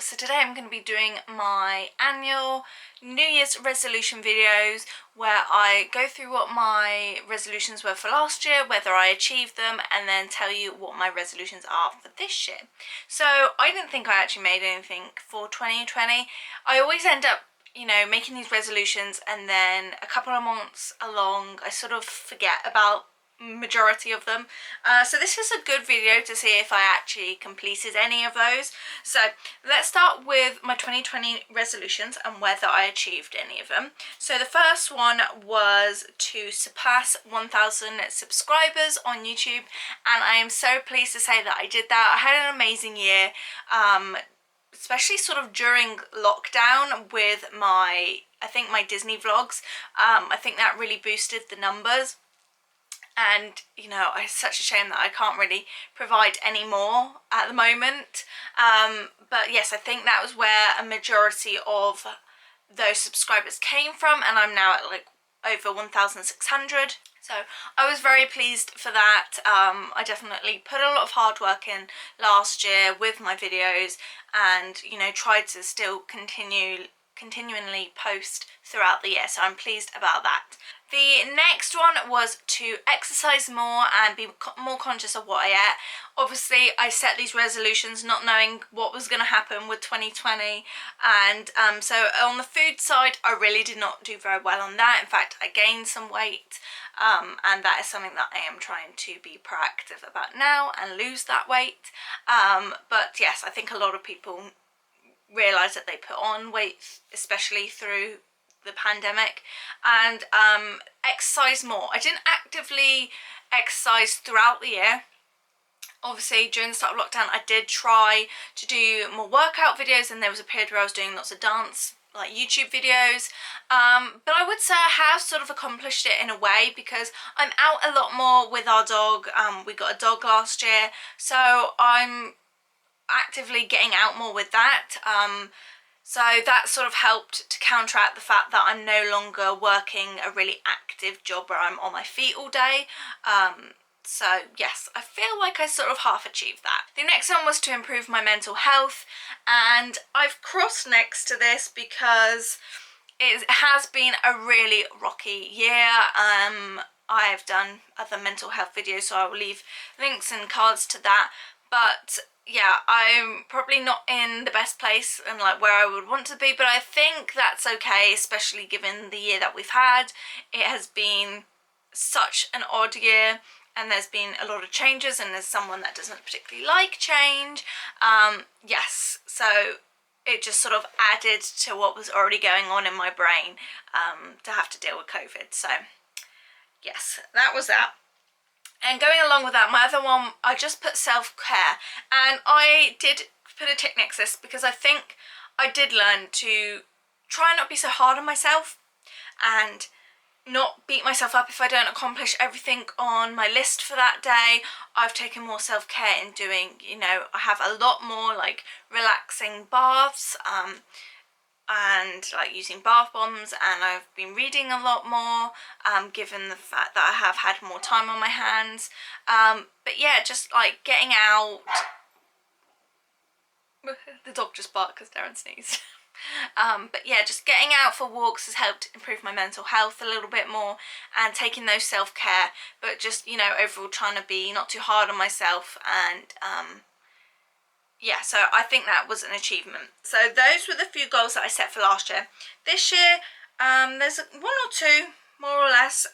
So today I'm going to be doing my annual New Year's resolution videos where I go through what my resolutions were for last year, whether I achieved them, and then tell you what my resolutions are for this year. So I didn't think I actually made anything for 2020. I always end up making these resolutions, and then a couple of months along I sort of forget about majority of them. So this is a good video to see if I actually completed any of those. So let's start with my 2020 resolutions and whether I achieved any of them. So the first one was to surpass 1,000 subscribers on YouTube, and I am so pleased to say that I did that. I had an amazing year, especially sort of during lockdown with my Disney vlogs. I think that really boosted the numbers. And it's such a shame that I can't really provide any more at the moment, but yes, I think that was where a majority of those subscribers came from, and I'm now at like over 1,600. So I was very pleased for that. I definitely put a lot of hard work in last year with my videos, and tried to still continually post throughout the year, so I'm pleased about that. The next one was to exercise more and be more conscious of what I ate. Obviously, I set these resolutions not knowing what was going to happen with 2020, and so on the food side, I really did not do very well on that. In fact, I gained some weight, and that is something that I am trying to be proactive about now and lose that weight. But yes, I think a lot of people realise that they put on weight, especially through the pandemic, and exercise more. I didn't actively exercise throughout the year. Obviously, during the start of lockdown, I did try to do more workout videos, and there was a period where I was doing lots of dance, like YouTube videos, but I would say I have sort of accomplished it in a way, because I'm out a lot more with our dog. We got a dog last year, so I'm actively getting out more with that. So that sort of helped to counteract the fact that I'm no longer working a really active job where I'm on my feet all day. So yes, I feel like I sort of half achieved that. The next one was to improve my mental health, and I've crossed next to this because it has been a really rocky year. I've done other mental health videos, so I will leave links and cards to that, but yeah, I'm probably not in the best place and like where I would want to be, but I think that's okay, especially given the year that we've had. It has been such an odd year, and there's been a lot of changes, and as someone that doesn't particularly like change, yes, so it just sort of added to what was already going on in my brain, to have to deal with COVID. So yes, that was that. And going along with that, my other one, I just put self-care, and I did put a tick next to this because I think I did learn to try and not be so hard on myself and not beat myself up if I don't accomplish everything on my list for that day. I've taken more self-care in doing, I have a lot more like relaxing baths, and like using bath bombs, and I've been reading a lot more, given the fact that I have had more time on my hands. But yeah, just like getting out. The dog just barked because Darren sneezed. But yeah, just getting out for walks has helped improve my mental health a little bit more, and taking those self-care, but just overall trying to be not too hard on myself, and yeah, so I think that was an achievement. So those were the few goals that I set for last year. This year, there's one or two, more or less.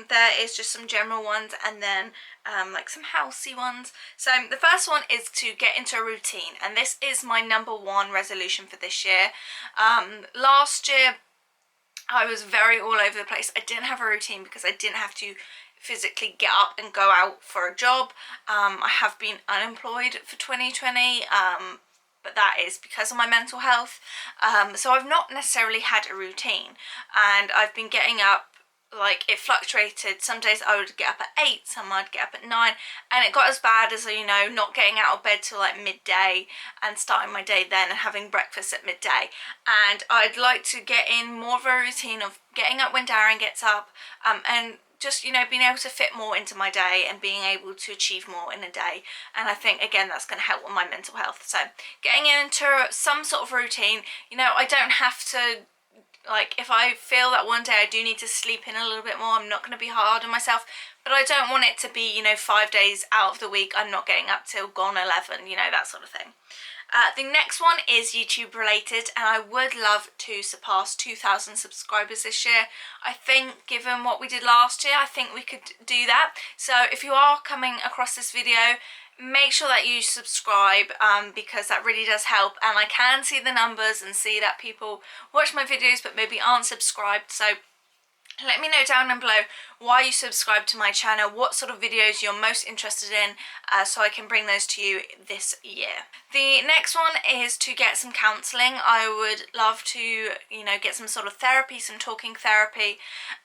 There is just some general ones, and then like some housey ones. So the first one is to get into a routine, and this is my #1 resolution for this year. Last year, I was very all over the place. I didn't have a routine because I didn't have to physically get up and go out for a job. I have been unemployed for 2020, but that is because of my mental health. So I've not necessarily had a routine, and I've been getting up, like it fluctuated. Some days I would get up at 8, some I'd get up at 9, and it got as bad as not getting out of bed till like midday and starting my day then and having breakfast at midday. And I'd like to get in more of a routine of getting up when Darren gets up, and just, you know, being able to fit more into my day and being able to achieve more in a day. And I think, again, that's going to help with my mental health. So getting into some sort of routine, you know, I don't have to, like, if I feel that one day I do need to sleep in a little bit more, I'm not going to be hard on myself, but I don't want it to be, you know, 5 days out of the week I'm not getting up till gone 11, you know, that sort of thing. The next one is YouTube related, and I would love to surpass 2,000 subscribers this year. I think, given what we did last year, I think we could do that. So if you are coming across this video, make sure that you subscribe, because that really does help, and I can see the numbers and see that people watch my videos but maybe aren't subscribed. So let me know down below why you subscribe to my channel, what sort of videos you're most interested in, so I can bring those to you this year. The next one is to get some counselling. I would love to, you know, get some sort of therapy, some talking therapy,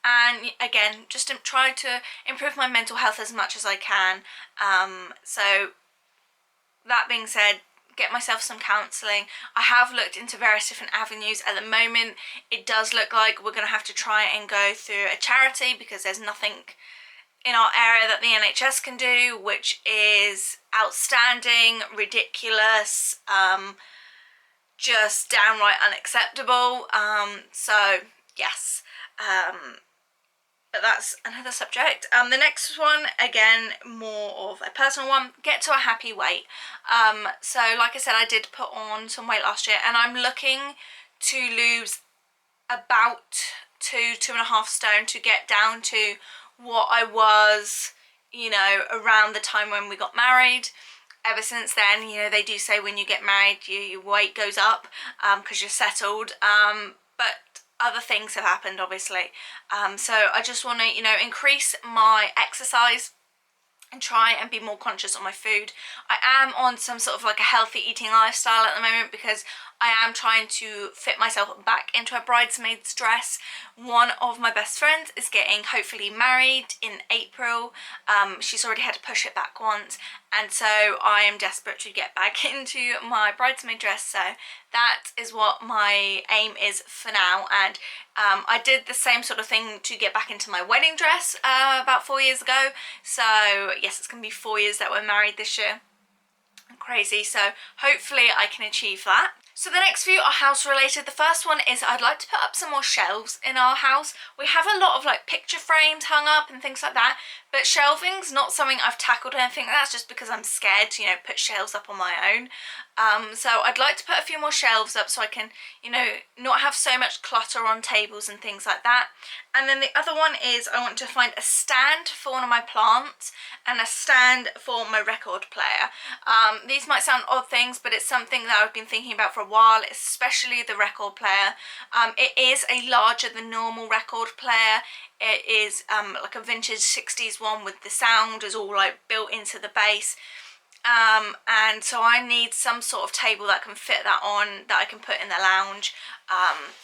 and again, just to try to improve my mental health as much as I can. So that being said, get myself some counselling. I have looked into various different avenues. At the moment, it does look like we're going to have to try and go through a charity, because there's nothing in our area that the NHS can do, which is outstanding, ridiculous, just downright unacceptable. So yes, but that's another subject. The next one, again, more of a personal one, get to a happy weight. So like I said, I did put on some weight last year, and I'm looking to lose about 2.5 stone to get down to what I was, you know, around the time when we got married. Ever since then, you know, they do say when you get married, your weight goes up, because you're settled, but other things have happened, obviously. So I just want to, you know, increase my exercise and try and be more conscious on my food. I am on some sort of like a healthy eating lifestyle at the moment, because I am trying to fit myself back into a bridesmaid's dress. One of my best friends is getting, hopefully, married in April. She's already had to push it back once, and so I am desperate to get back into my bridesmaid dress. So that is what my aim is for now. And I did the same sort of thing to get back into my wedding dress about 4 years ago. So yes, it's going to be 4 years that we're married this year. Crazy. So hopefully I can achieve that. So the next few are house related. The first one is I'd like to put up some more shelves in our house. We have a lot of like picture frames hung up and things like that, but shelving's not something I've tackled, and I think that's just because I'm scared to, you know, put shelves up on my own. So I'd like to put a few more shelves up so I can, you know, not have so much clutter on tables and things like that. And then the other one is I want to find a stand for one of my plants and a stand for my record player. These might sound odd things, but it's something that I've been thinking about for a while, especially the record player. It is a larger than normal record player. It is like a vintage 60s one with the sound is all like built into the base. And so I need some sort of table that can fit that on, that I can put in the lounge,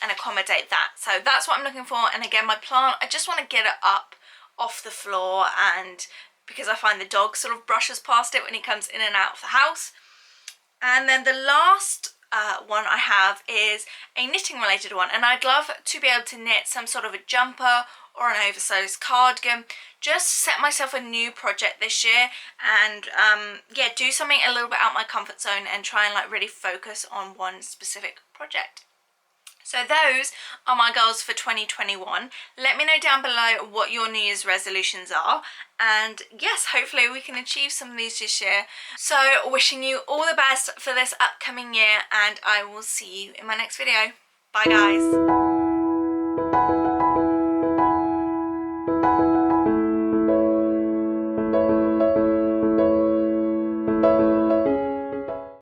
and accommodate that. So that's what I'm looking for. And again, my plant, I just want to get it up off the floor, and because I find the dog sort of brushes past it when he comes in and out of the house. And then the last one I have is a knitting related one, and I'd love to be able to knit some sort of a jumper or an oversized cardigan. Just set myself a new project this year, and yeah, do something a little bit out my comfort zone and try and like really focus on one specific project. So those are my goals for 2021. Let me know down below what your New Year's resolutions are, and yes, hopefully we can achieve some of these this year. So wishing you all the best for this upcoming year, and I will see you in my next video. Bye guys.